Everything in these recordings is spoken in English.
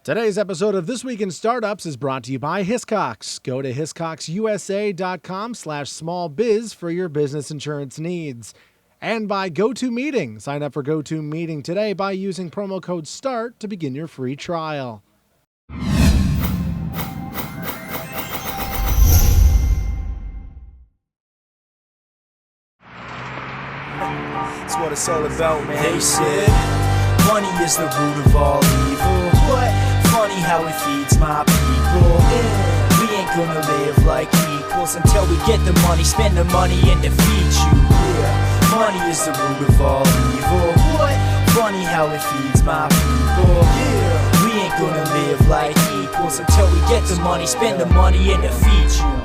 Today's episode of This Week in Startups is brought to you by Hiscox. Go to hiscoxusa.com/smallbiz for your business insurance needs. And by GoToMeeting. Sign up for GoToMeeting today by using promo code START to begin your free trial. That's what it's all about, man. They said money is the root of all evil. What? Funny how it feeds my people. Yeah. We ain't gonna live like equals until we get the money, spend the money and defeat you. Yeah. Money is the root of all evil. What? Funny how it feeds my people. Yeah. We ain't gonna live like equals until we get the money, spend the money and defeat you.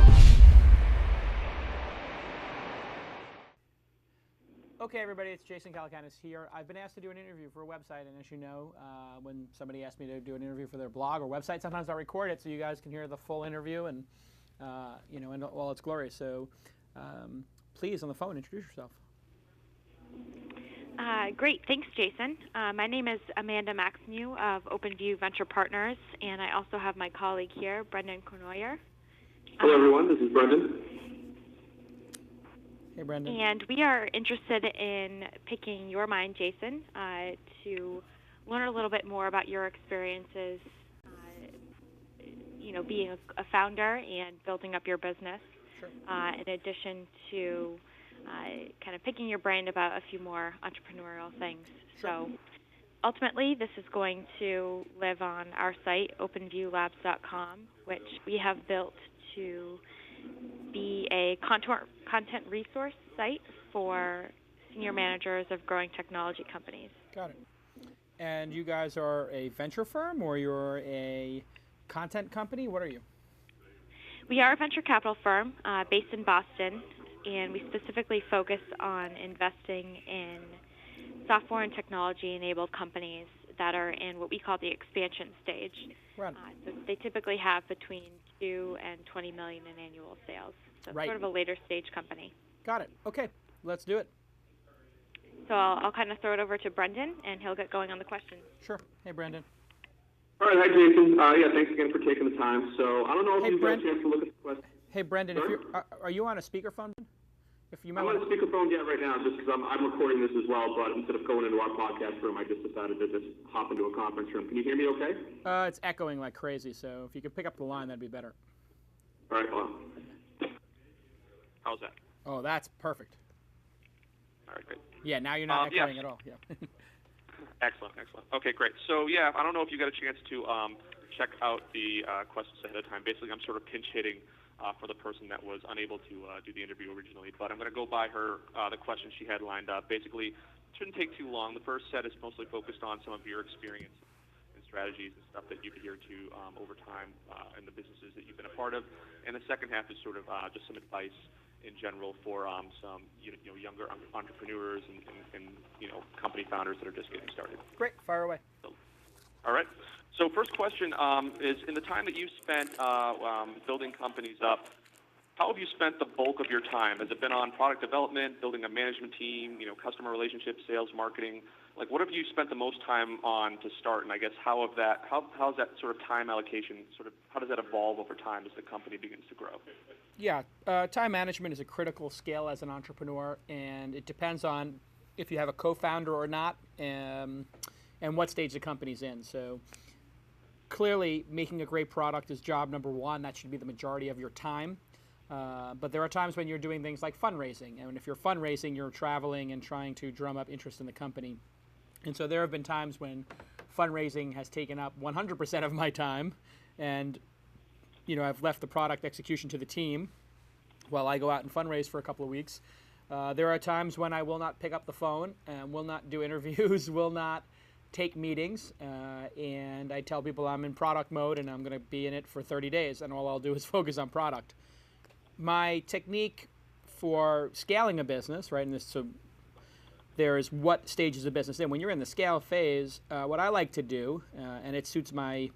Okay, everybody, it's Jason Calacanis here. I've been asked to do an interview for a website, and as you know, when somebody asks me to do an interview for their blog or website, sometimes I'll record it so you guys can hear the full interview and, in all its glory. So please, on the phone, introduce yourself. Great, thanks, Jason. My name is Amanda Maksymiw of Openview Venture Partners, and I also have my colleague here, Brendan Cournoyer. Hello, everyone. This is Brendan. Hey, Brendan. And we are interested in picking your mind, Jason, to learn a little bit more about your experiences, being a founder and building up your business, Sure. in addition to kind of picking your brain about a few more entrepreneurial things. Sure. So ultimately, this is going to live on our site, openviewlabs.com, which we have built to be a content resource site for senior managers of growing technology companies. Got it. And you guys are a venture firm, or you're a content company? What are you? We are a venture capital firm based in Boston, and we specifically focus on investing in software and technology-enabled companies that are in what we call the expansion stage. Right. So they typically have between $2 and $20 million in annual sales. So Right. sort of a later stage company. Got it. Okay, let's do it. So I'll kind of throw it over to Brendan, and he'll get going on the questions. Sure. Hey, Brendan. All right. Hi, Jason. Thanks again for taking the time. So I don't know if Hey, you've got a Brent. chance to look at the question. Hey, Brendan. Sorry? If you're, are you on a speakerphone? If you might I'm on a want speakerphone right now just because I'm recording this as well, but instead of going into our podcast room, I just decided to just hop into a conference room. Can you hear me okay? it's echoing like crazy, so if you could pick up the line, that'd be better. All right, hold on. How's that? Oh, that's perfect. All right, great. Yeah, now you're not echoing yeah. at all. Yeah. Excellent. Okay, great. So, yeah, I don't know if you got a chance to check out the questions ahead of time. Basically, I'm sort of pinch hitting for the person that was unable to do the interview originally. But I'm going to go by her, the questions she had lined up. Basically, it shouldn't take too long. The first set is mostly focused on some of your experience and strategies and stuff that you've adhered to over time in the businesses that you've been a part of. And the second half is sort of just some advice in general for some younger entrepreneurs and company founders that are just getting started. Great. Fire away. All right. So first question is, in the time that you've spent building companies up, how have you spent the bulk of your time? Has it been on product development, building a management team, customer relationships, sales, marketing? Like, what have you spent the most time on to start? And I guess how's that sort of time allocation, how does that evolve over time as the company begins to grow? Yeah, time management is a critical skill as an entrepreneur, and it depends on if you have a co-founder or not, and what stage the company's in. So clearly, making a great product is job number one. That should be the majority of your time. But there are times when you're doing things like fundraising, and if you're fundraising, you're traveling and trying to drum up interest in the company. And so there have been times when fundraising has taken up 100% of my time, and I've left the product execution to the team while I go out and fundraise for a couple of weeks. There are times when I will not pick up the phone and will not do interviews, will not take meetings, and I tell people I'm in product mode and I'm going to be in it for 30 days, and all I'll do is focus on product. My technique for scaling a business, right, so there's what stage is a business in. When you're in the scale phase, what I like to do, and it suits my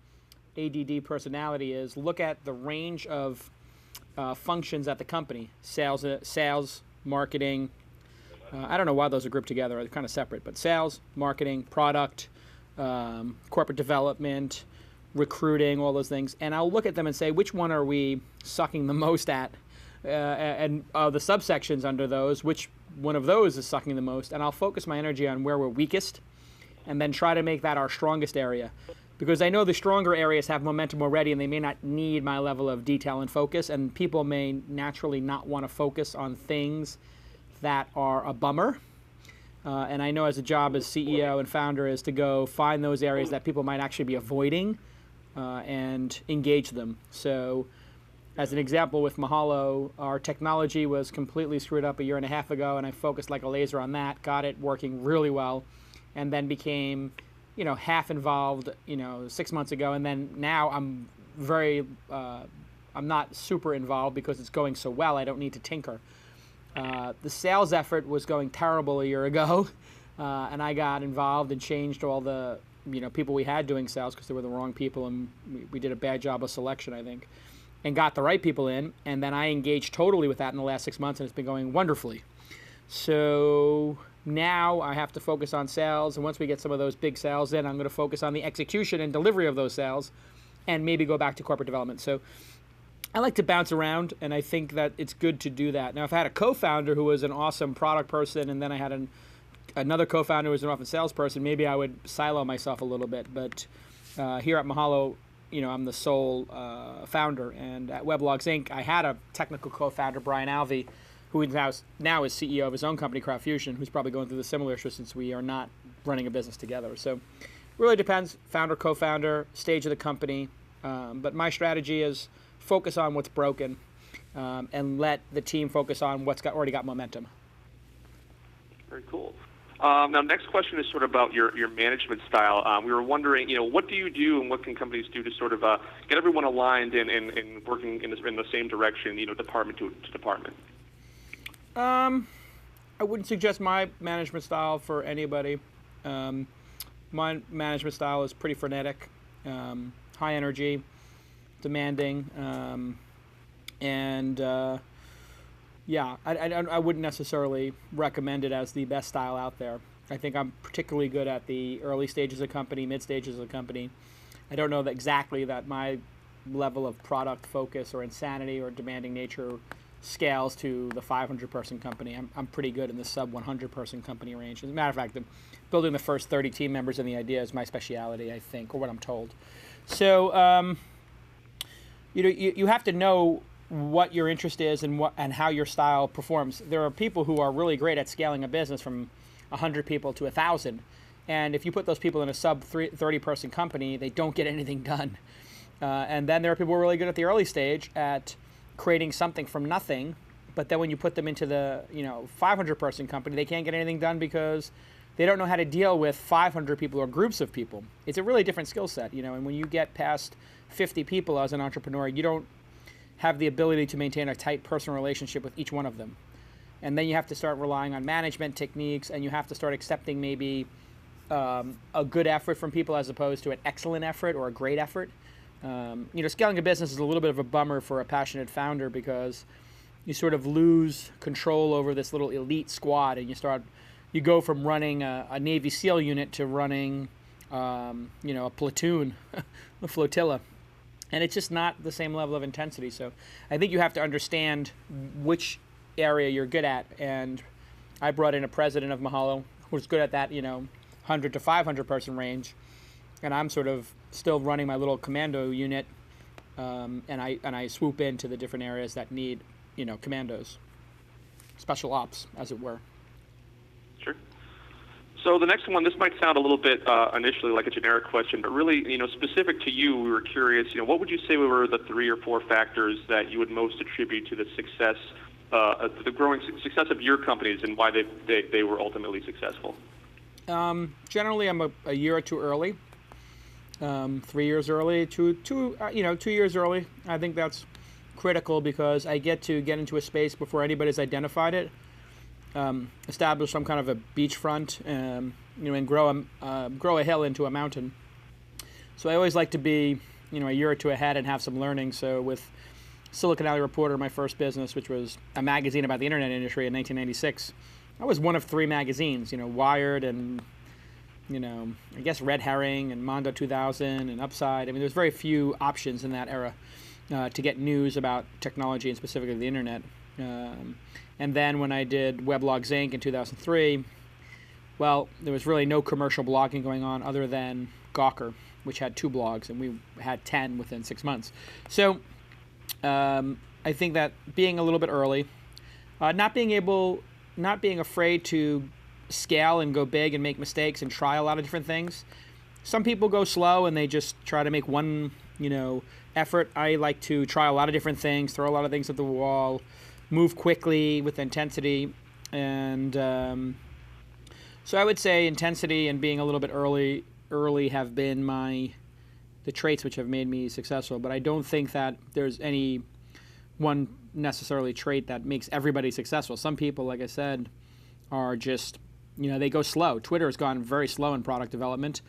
ADD personality, is look at the range of functions at the company: sales, marketing. I don't know why those are grouped together; they're kind of separate. But sales, marketing, product, corporate development, recruiting, all those things, and I'll look at them and say, which one are we sucking the most at? And the subsections under those, which one of those is sucking the most? And I'll focus my energy on where we're weakest and then try to make that our strongest area. Because I know the stronger areas have momentum already and they may not need my level of detail and focus, and people may naturally not want to focus on things that are a bummer. And I know as a job as CEO and founder is to go find those areas that people might actually be avoiding and engage them. So as an example with Mahalo, our technology was completely screwed up a year and a half ago, and I focused like a laser on that, got it working really well, and then became, half involved, 6 months ago, and then now I'm I'm not super involved because it's going so well, I don't need to tinker. The sales effort was going terrible a year ago, and I got involved and changed all the, people we had doing sales because they were the wrong people, and we did a bad job of selection, I think, and got the right people in, and then I engaged totally with that in the last 6 months, and it's been going wonderfully. So now I have to focus on sales, and once we get some of those big sales in, I'm going to focus on the execution and delivery of those sales, and maybe go back to corporate development. So I like to bounce around, and I think that it's good to do that. Now, if I had a co-founder who was an awesome product person, and then I had another co-founder who was an awesome salesperson, maybe I would silo myself a little bit. But here at Mahalo, I'm the sole founder, and at Weblogs Inc., I had a technical co-founder, Brian Alvey, who now is CEO of his own company, CraftFusion, who's probably going through the similar issue since we are not running a business together. So it really depends, founder, co-founder, stage of the company. But my strategy is focus on what's broken and let the team focus on what's already got momentum. Very cool. Now, next question is sort of about your management style. We were wondering, what do you do and what can companies do to sort of get everyone aligned and working in the same direction, department to department? I wouldn't suggest my management style for anybody. My management style is pretty frenetic, high energy, demanding, and I wouldn't necessarily recommend it as the best style out there. I think I'm particularly good at the early stages of a company, mid stages of a company. I don't know exactly that my level of product focus or insanity or demanding nature scales to the 500-person company. I'm pretty good in the sub-100-person company range. As a matter of fact, building the first 30 team members in the idea is my speciality, I think, or what I'm told. So, you have to know what your interest is and how your style performs. There are people who are really great at scaling a business from 100 people to 1,000, and if you put those people in a sub-30-person company, they don't get anything done. And then there are people who are really good at the early stage at creating something from nothing, but then when you put them into the 500-person company, they can't get anything done because they don't know how to deal with 500 people or groups of people. It's a really different skill set, and when you get past 50 people as an entrepreneur, you don't have the ability to maintain a tight personal relationship with each one of them. And then you have to start relying on management techniques, and you have to start accepting maybe a good effort from people as opposed to an excellent effort or a great effort. Scaling a business is a little bit of a bummer for a passionate founder because you sort of lose control over this little elite squad, and you go from running a Navy SEAL unit to running, a platoon, a flotilla. And it's just not the same level of intensity. So I think you have to understand which area you're good at. And I brought in a president of Mahalo who's good at that, 100 to 500 person range. And I'm sort of still running my little commando unit, and I swoop into the different areas that need, commandos, special ops, as it were. Sure. So the next one, this might sound a little bit initially like a generic question, but really, specific to you, we were curious, what would you say were the 3 or 4 factors that you would most attribute to the success, the growing success of your companies and why they were ultimately successful? Generally, I'm a year or two early. 3 years early, 2 years early. I think that's critical because I get into a space before anybody's identified it, establish some kind of a beachfront, and grow a hill into a mountain. So I always like to be, a year or two ahead and have some learning. So with Silicon Valley Reporter, my first business, which was a magazine about the internet industry in 1996, I was one of 3 magazines, Wired and I guess Red Herring and Mondo 2000 and Upside. I mean, there's very few options in that era to get news about technology and specifically the internet. And then when I did Weblogs Inc. in 2003, well, there was really no commercial blogging going on other than Gawker, which had 2 blogs, and we had 10 within 6 months. So I think that being a little bit early, not being afraid to scale and go big and make mistakes and try a lot of different things. Some people go slow and they just try to make one, effort. I like to try a lot of different things, throw a lot of things at the wall, move quickly with intensity. And so I would say intensity and being a little bit early have been the traits which have made me successful. But I don't think that there's any one necessarily trait that makes everybody successful. Some people, like I said, are just, they go slow. Twitter has gone very slow in product development,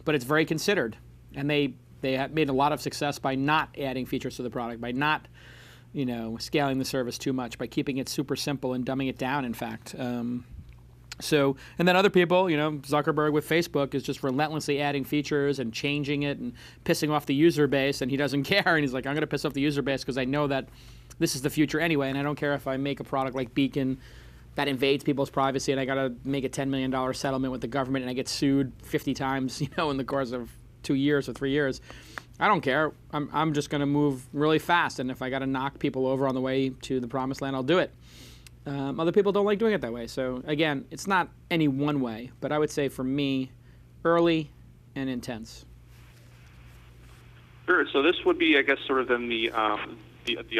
but it's very considered. And they have made a lot of success by not adding features to the product, by not, scaling the service too much, by keeping it super simple and dumbing it down, in fact. And then other people, Zuckerberg with Facebook is just relentlessly adding features and changing it and pissing off the user base, and he doesn't care. And he's like, I'm going to piss off the user base because I know that this is the future anyway, and I don't care if I make a product like Beacon that invades people's privacy and I got to make a $10 million settlement with the government and I get sued 50 times, in the course of 2 years or 3 years. I don't care. I'm just going to move really fast, and if I got to knock people over on the way to the promised land, I'll do it. Other people don't like doing it that way. So again, it's not any one way, but I would say for me, early and intense. Sure. So this would be, I guess, sort of then the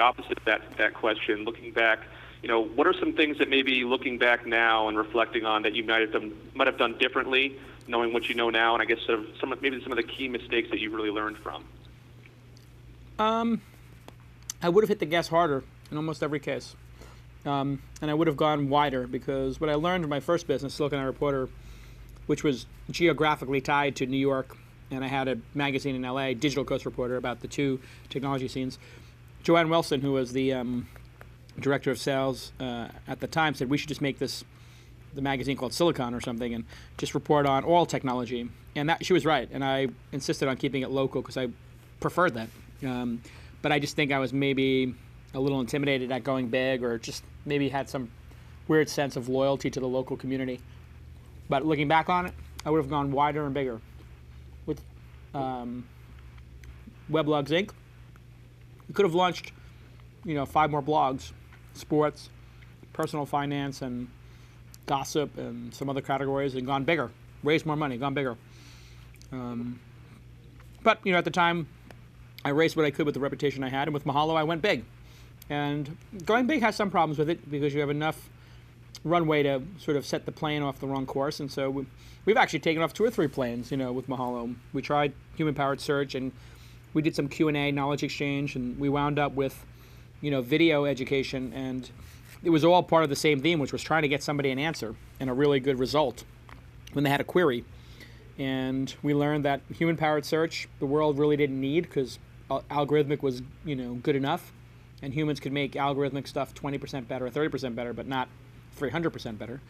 opposite of that question. Looking back, what are some things that maybe looking back now and reflecting on that you might have done differently, knowing what you know now, and I guess sort of some of the key mistakes that you really learned from? I would have hit the gas harder in almost every case. And I would have gone wider, because what I learned in my first business, Silicon Alley Reporter, which was geographically tied to New York, and I had a magazine in LA, Digital Coast Reporter, about the 2 technology scenes. Joanne Wilson, who was the director of sales at the time, said we should just make the magazine called Silicon or something and just report on all technology. And she was right, and I insisted on keeping it local because I preferred that. But I just think I was maybe a little intimidated at going big, or just maybe had some weird sense of loyalty to the local community. But looking back on it, I would have gone wider and bigger. With Weblogs Inc., we could have launched, 5 more blogs, sports, personal finance, and gossip, and some other categories, and gone bigger, raised more money, gone bigger. But, at the time, I raised what I could with the reputation I had, and with Mahalo, I went big. And going big has some problems with it, because you have enough runway to sort of set the plane off the wrong course. And so we've actually taken off 2 or 3 planes, with Mahalo. We tried human-powered search, and we did some Q&A, knowledge exchange, and we wound up with, video education. And it was all part of the same theme, which was trying to get somebody an answer and a really good result when they had a query. And we learned that human-powered search, the world really didn't need, because algorithmic was, good enough. And humans could make algorithmic stuff 20% better or 30% better, but not 300% better.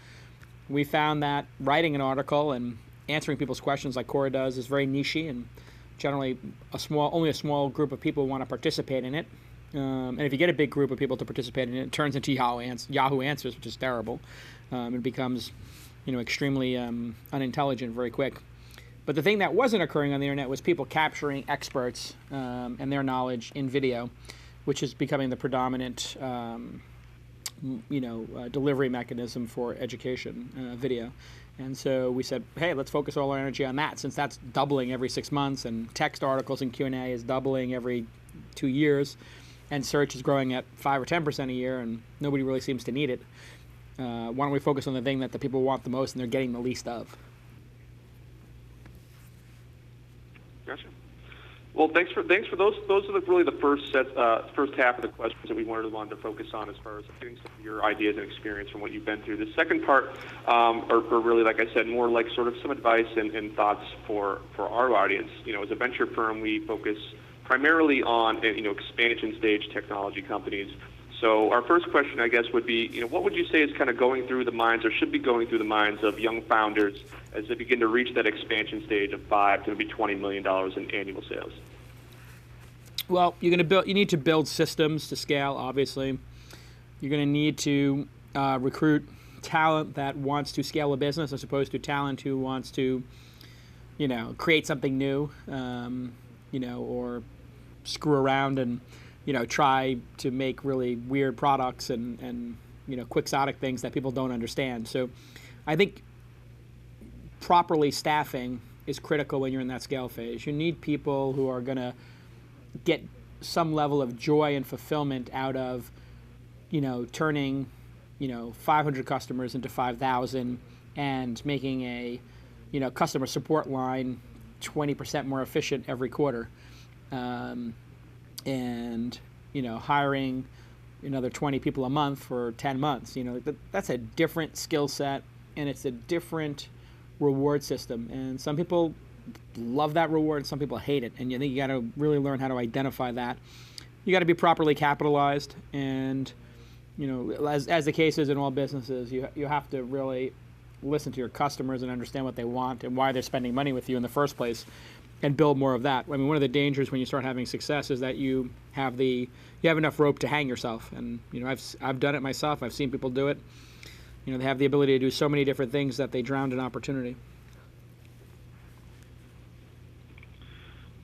We found that writing an article and answering people's questions like Cora does is very niche-y, and generally only a small group of people want to participate in it. And if you get a big group of people to participate in it, it turns into Yahoo Answers, which is terrible. It becomes, extremely unintelligent very quick. But the thing that wasn't occurring on the internet was people capturing experts and their knowledge in video, which is becoming the predominant, delivery mechanism for education, video. And so we said, hey, let's focus all our energy on that, since that's doubling every 6 months, and text articles and Q&A is doubling every 2 years, and search is growing at 5 or 10% a year, and nobody really seems to need it. Why don't we focus on the thing that the people want the most and they're getting the least of? Gotcha. Well, thanks for those. Those are really the first half of the questions that we wanted to focus on, as far as getting some of your ideas and experience from what you've been through. The second part, are really, like I said, more like sort of some advice and thoughts for our audience. As a venture firm, we focus primarily on expansion stage technology companies. So our first question, I guess, would be, what would you say is kind of going through the minds or should be going through the minds of young founders as they begin to reach that expansion stage of $5 to maybe $20 million in annual sales? Well, you need to build systems to scale, obviously. You're going to need to recruit talent that wants to scale a business as opposed to talent who wants to, create something new, or screw around and, try to make really weird products and quixotic things that people don't understand. So I think properly staffing is critical when you're in that scale phase. You need people who are going to get some level of joy and fulfillment out of, turning, 500 customers into 5,000 and making a, customer support line 20% more efficient every quarter. And, hiring another 20 people a month for 10 months, that's a different skill set and it's a different reward system. And some people love that reward, some people hate it. And I think you got to really learn how to identify that. You got to be properly capitalized. And, as the case is in all businesses, you have to really listen to your customers and understand what they want and why they're spending money with you in the first place, and build more of that. I mean, one of the dangers when you start having success is that you have enough rope to hang yourself. And I've done it myself. I've seen people do it. They have the ability to do so many different things that they drown in opportunity.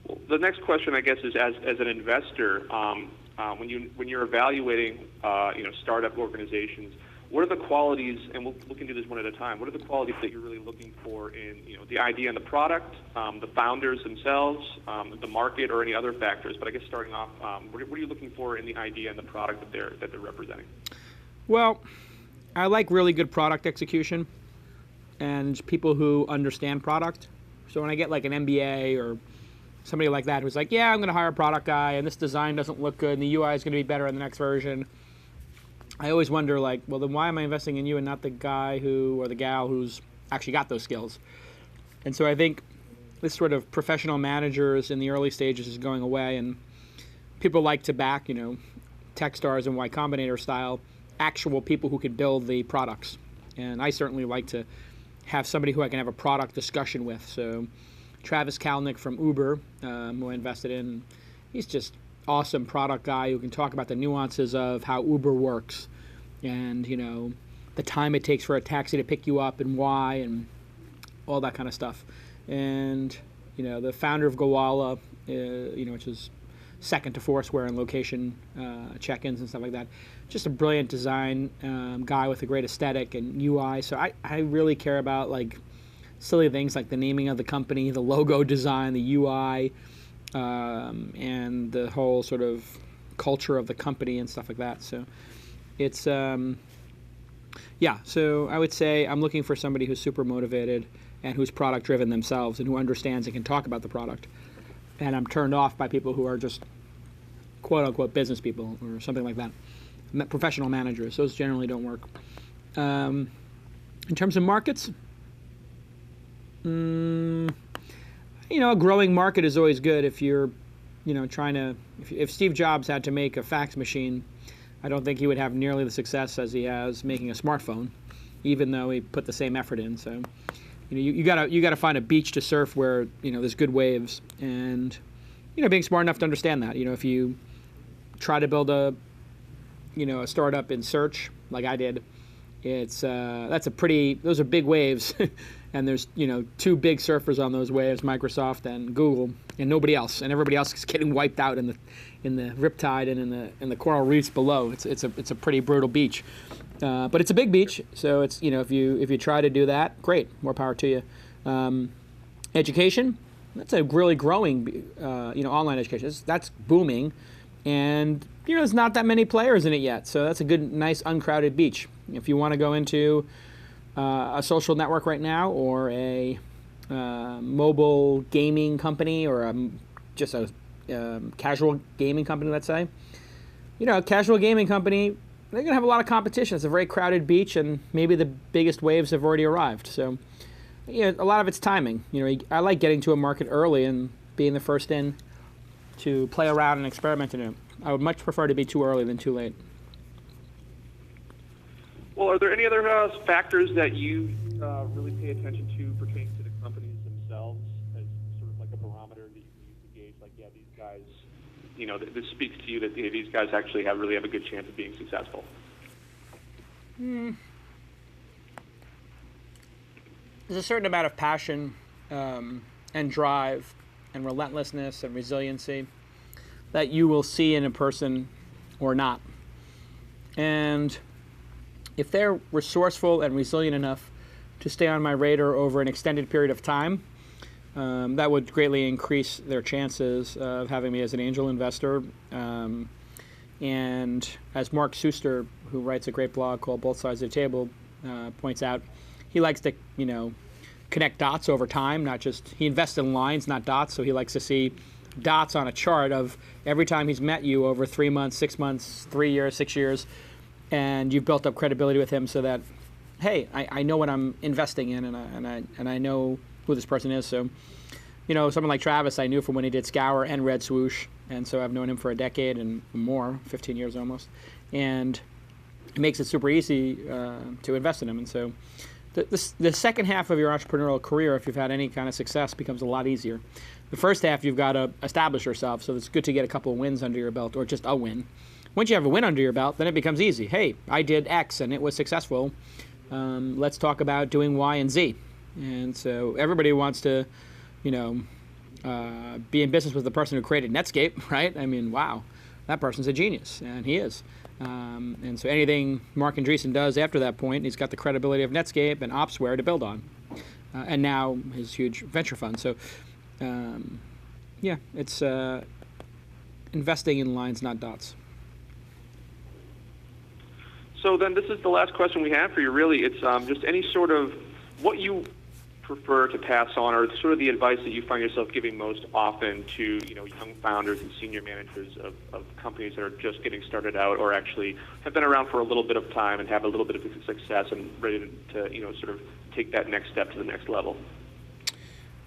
Well, the next question, I guess, is as an investor, when you're evaluating startup organizations, what are the qualities, and we can do this one at a time, what are the qualities that you're really looking for in the idea and the product, the founders themselves, the market, or any other factors? But I guess starting off, what are you looking for in the idea and the product that they're representing? Well, I like really good product execution and people who understand product. So when I get like an MBA or somebody like that who's like, yeah, I'm going to hire a product guy and this design doesn't look good and the UI is going to be better in the next version, I always wonder, like, well, then why am I investing in you and not the guy or the gal who's actually got those skills? And so I think this sort of professional managers in the early stages is going away, and people like to back, Techstars and Y Combinator style, actual people who can build the products. And I certainly like to have somebody who I can have a product discussion with. So Travis Kalanick from Uber, who I invested in, he's just awesome product guy who can talk about the nuances of how Uber works and, the time it takes for a taxi to pick you up and why and all that kind of stuff. And, the founder of Gowalla, which is second to Foursquare in location check-ins and stuff like that. Just a brilliant design guy with a great aesthetic and UI. So I really care about like silly things like the naming of the company, the logo design, the UI, and the whole sort of culture of the company and stuff like that. So it's, so I would say I'm looking for somebody who's super motivated and who's product driven themselves and who understands and can talk about the product. And I'm turned off by people who are just quote unquote business people or something like that. Professional managers, those generally don't work. In terms of markets, a growing market is always good if you're, if Steve Jobs had to make a fax machine, I don't think he would have nearly the success as he has making a smartphone, even though he put the same effort in. So, you gotta find a beach to surf where, there's good waves and, being smart enough to understand that. If you try to build a startup in search like I did, those are big waves. And there's, two big surfers on those waves, Microsoft and Google, and nobody else. And everybody else is getting wiped out in the riptide and in the coral reefs below. It's a pretty brutal beach, but it's a big beach. So it's if you try to do that, great, more power to you. Education, that's a really growing online education. That's booming, and there's not that many players in it yet. So that's a good, nice, uncrowded beach. If you want to go into a social network right now, or a mobile gaming company, or just a casual gaming company, let's say. A casual gaming company, they're going to have a lot of competition. It's a very crowded beach, and maybe the biggest waves have already arrived. So, a lot of it's timing. I like getting to a market early and being the first in to play around and experiment in it. I would much prefer to be too early than too late. Well, are there any other factors that you really pay attention to pertaining to the companies themselves as sort of like a barometer that you can use to gauge, like, yeah, these guys, this speaks to you that these guys actually really have a good chance of being successful? There's a certain amount of passion and drive and relentlessness and resiliency that you will see in a person or not. And if they're resourceful and resilient enough to stay on my radar over an extended period of time, that would greatly increase their chances of having me as an angel investor. And as Mark Suster, who writes a great blog called Both Sides of the Table, points out, he likes to, connect dots over time, not just, he invests in lines, not dots, so he likes to see dots on a chart of every time he's met you over 3 months, 6 months, 3 years, 6 years, and you've built up credibility with him so that, hey, I know what I'm investing in, and I know who this person is. So, someone like Travis, I knew from when he did Scour and Red Swoosh, and so I've known him for a decade and more, 15 years almost, and it makes it super easy to invest in him. And so the second half of your entrepreneurial career, if you've had any kind of success, becomes a lot easier. The first half, you've got to establish yourself, so it's good to get a couple of wins under your belt, or just a win. Once you have a win under your belt, then it becomes easy. Hey, I did X and it was successful. Let's talk about doing Y and Z. And so everybody wants to, be in business with the person who created Netscape, right? I mean, wow, that person's a genius, and he is. And so anything Mark Andreessen does after that point, he's got the credibility of Netscape and Opsware to build on. And now his huge venture fund. So, it's investing in lines, not dots. So then this is the last question we have for you, really. It's just any sort of what you prefer to pass on, or sort of the advice that you find yourself giving most often to young founders and senior managers of companies that are just getting started out, or actually have been around for a little bit of time and have a little bit of success and ready to sort of take that next step to the next level.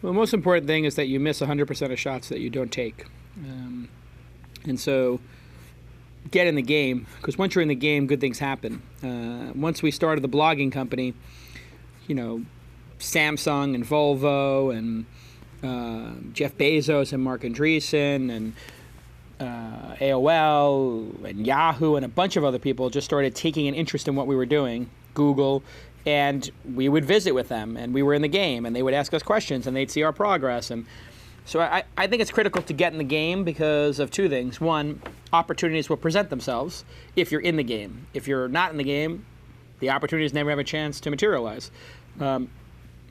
Well, the most important thing is that you miss 100% of shots that you don't take. And so get in the game, because once you're in the game, good things happen. Once we started the blogging company, Samsung and Volvo and Jeff Bezos and Mark Andreessen and AOL and Yahoo and a bunch of other people just started taking an interest in what we were doing, Google, and we would visit with them, and we were in the game, and they would ask us questions, and they'd see our progress. And so I think it's critical to get in the game because of two things. One, opportunities will present themselves if you're in the game. If you're not in the game, the opportunities never have a chance to materialize.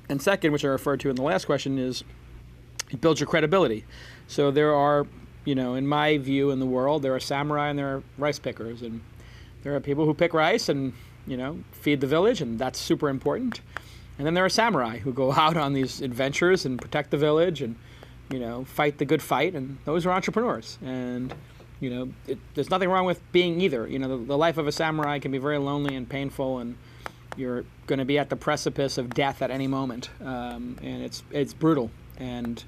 And second, which I referred to in the last question, is it builds your credibility. So there are, in my view in the world, there are samurai and there are rice pickers. And there are people who pick rice and, feed the village, and that's super important. And then there are samurai who go out on these adventures and protect the village and, fight the good fight. And those are entrepreneurs. And, there's nothing wrong with being either. The life of a samurai can be very lonely and painful, and you're going to be at the precipice of death at any moment, and it's brutal and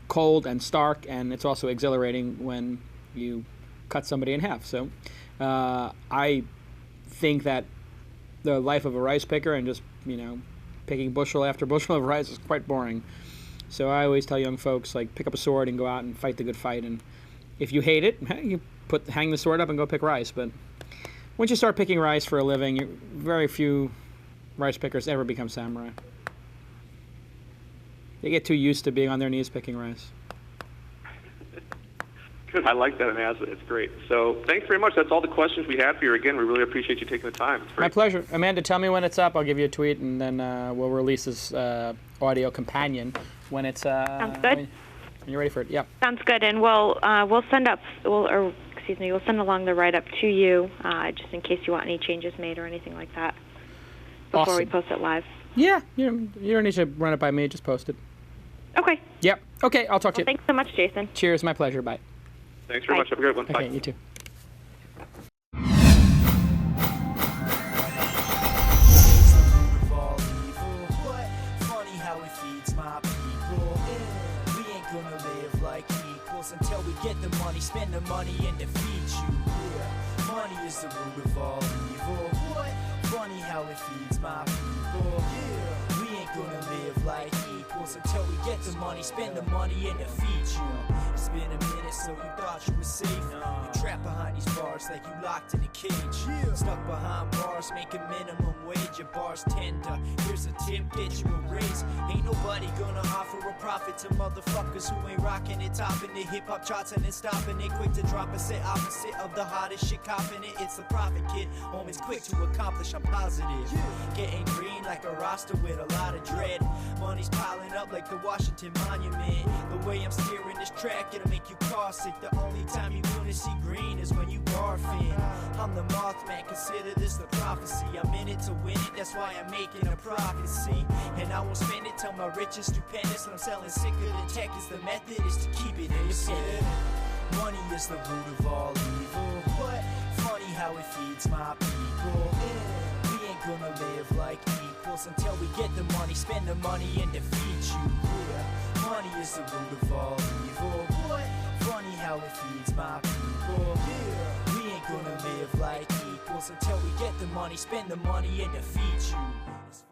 cold and stark, and it's also exhilarating when you cut somebody in half. So I think that the life of a rice picker and just picking bushel after bushel of rice is quite boring. So I always tell young folks, pick up a sword and go out and fight the good fight. And if you hate it, you hang the sword up and go pick rice. But once you start picking rice for a living, very few rice pickers ever become samurai. They get too used to being on their knees picking rice. Good. I like that analogy. It's great. So thanks very much. That's all the questions we had for you. Again, we really appreciate you taking the time. It's great. My pleasure. Amanda, tell me when it's up. I'll give you a tweet, and then we'll release this audio companion when it's Sounds good. When you're ready for it. Yeah. Sounds good. And we'll send along the write-up to you, just in case you want any changes made or anything like that before awesome. we post it live. Yeah. You don't need to run it by me. Just post it. Okay. Yep. Okay. I'll talk to you. Thanks so much, Jason. Cheers. My pleasure. Bye. Thanks very much. Have a great one. Okay. Bye. You too. Until we get the money, spend the money and defeat you. Yeah, money is the root of all evil. What? Funny how it feeds my people. Yeah. We ain't gonna live like equals until we get the money, spend the money, and defeat you. It's been a minute, so you thought you were safe. You trapped behind these bars like you locked in a cage. Stuck behind bars, making minimum wage. Your bar's tender. Here's a tip, get you a raise. Ain't nobody gonna offer a profit to motherfuckers who ain't rocking it, topping the hip hop charts and then stopping it. Quick to drop a set opposite of the hottest shit, copping it. It's the profit kid. Moments quick to accomplish, I'm positive. Getting green like a roster with a lot of dread. Money's piling up like the Washington Monument. The way I'm steering this track, it'll make you car sick. The only time you gonna see green is when you barfing. I'm the Mothman, consider this the prophecy. I'm in it to win it, that's why I'm making a profit, see. And I won't spend it till my rich is stupendous. And I'm selling sicker than tech is the method, is to keep it independent. Money is the root of all evil. What? Funny how it feeds my people. We ain't gonna live like equals until we get the money, spend the money, and defeat you. Yeah. Money is the root of all evil. What? Funny how it feeds my people. Yeah. We ain't gonna live like equals until we get the money, spend the money, and defeat you.